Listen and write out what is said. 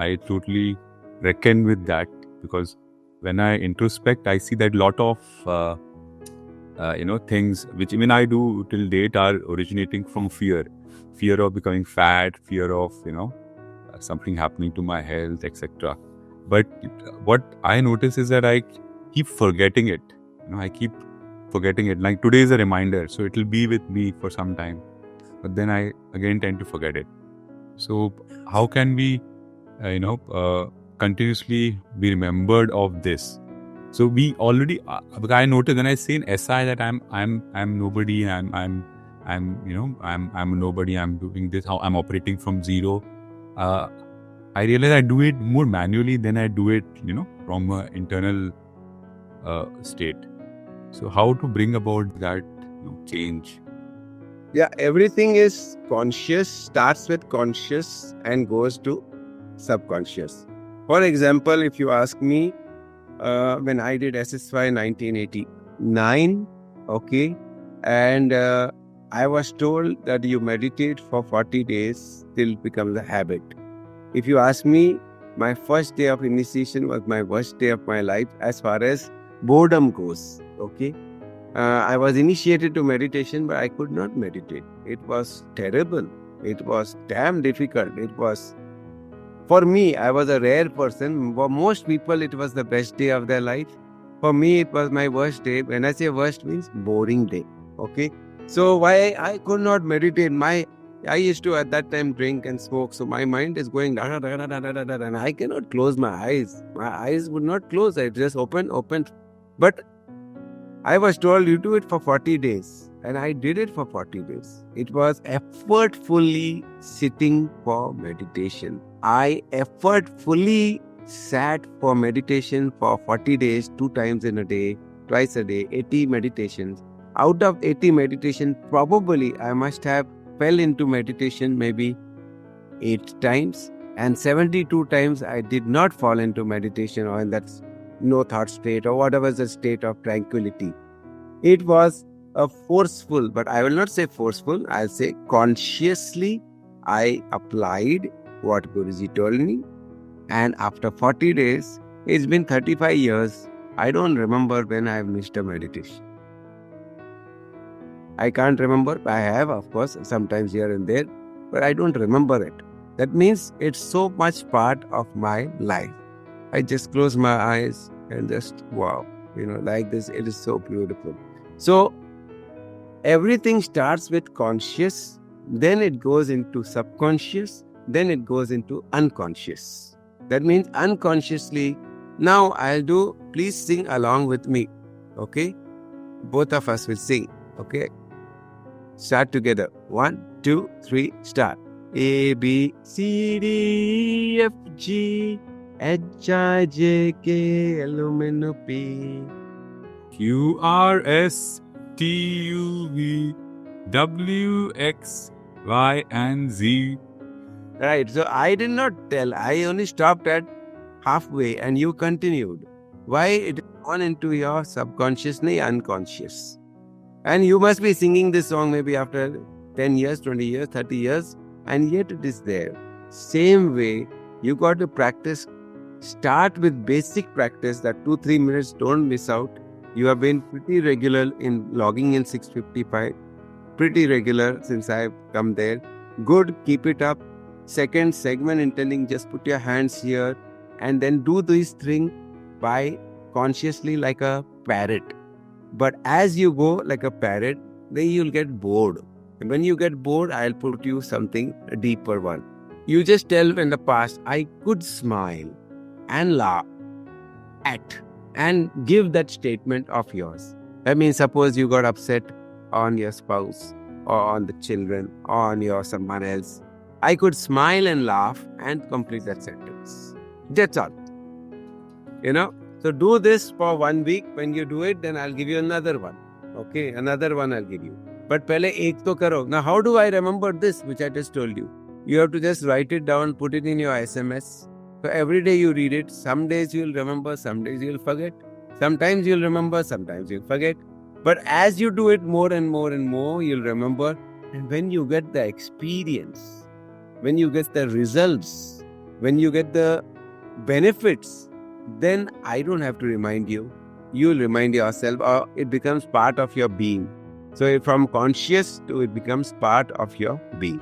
I totally reckon with that, because when I introspect, I see that lot of things which even I do till date are originating from fear of becoming fat, fear of something happening to my health, etc. But what I notice is that I keep forgetting it. I keep forgetting it. Like today is a reminder, so it will be with me for some time. But then I again tend to forget it. So how can we, continuously be remembered of this? So we already, I noticed when I say in SI that I'm nobody, I'm a nobody. I'm doing this. How I'm operating from zero. I realize I do it more manually than I do it, from an internal state. So how to bring about that change? Yeah, everything is conscious, starts with conscious and goes to subconscious. For example, if you ask me, when I did SSY 1989, okay, and I was told that you meditate for 40 days till it becomes a habit. If you ask me, my first day of initiation was my worst day of my life as far as boredom goes, okay. I was initiated to meditation, but I could not meditate. It was terrible. It was damn difficult. It was, for me, I was a rare person. For most people, it was the best day of their life. For me, it was my worst day. When I say worst, means boring day. Okay. So why I could not meditate? I used to at that time drink and smoke. So my mind is going da da da da da da da, and I cannot close my eyes. My eyes would not close. I just open. But I was told you do it for 40 days, and I did it for 40 days. It was effortfully sitting for meditation. I effortfully sat for meditation for 40 days, 2 times in a day, twice a day, 80 meditations. Out of 80 meditation, probably I must have fell into meditation maybe 8 times, and 72 times I did not fall into meditation or in that no thought state or whatever the state of tranquility. It was a forceful, but I will not say forceful, I'll say consciously I applied what Guruji told me, and after 40 days, it's been 35 years, I don't remember when I have missed a meditation. I can't remember. I have, of course, sometimes here and there, but I don't remember it. That means it's so much part of my life. I just close my eyes and just, wow, like this, it is so beautiful. So, everything starts with conscious, then it goes into subconscious, then it goes into unconscious. That means unconsciously, now I'll do, please sing along with me, okay? Both of us will sing, okay? Start together. 1, 2, 3, start. A, B, C, D, E, F, G, H, I, J, K, L, M, N, O, P, Q, R, S, T, U, V, W, X, Y, and Z. Right. So I did not tell. I only stopped at halfway and you continued. Why? It gone into your subconsciously unconscious. And you must be singing this song maybe after 10 years, 20 years, 30 years, and yet it is there. Same way, you got to practice. Start with basic practice, that 2-3 minutes, don't miss out. You have been pretty regular in logging in 6:55. Pretty regular since I've come there. Good, keep it up. Second segment intending, just put your hands here and then do this thing by consciously like a parrot. But as you go like a parrot, then you'll get bored. And when you get bored, I'll put you something, a deeper one. You just tell in the past, I could smile and laugh at and give that statement of yours. I mean, suppose you got upset on your spouse or on the children or on your someone else. I could smile and laugh and complete that sentence. That's all. So do this for 1 week. When you do it, then I'll give you another one. Okay, another one I'll give you. But pehle ek to karo. Now, how do I remember this, which I just told you? You have to just write it down, put it in your SMS. So every day you read it. Some days you'll remember, some days you'll forget. Sometimes you'll remember, sometimes you'll forget. But as you do it more and more and more, you'll remember. And when you get the experience, when you get the results, When you get the benefits, then I don't have to remind you. You'll remind yourself, or it becomes part of your being. So from conscious to it becomes part of your being.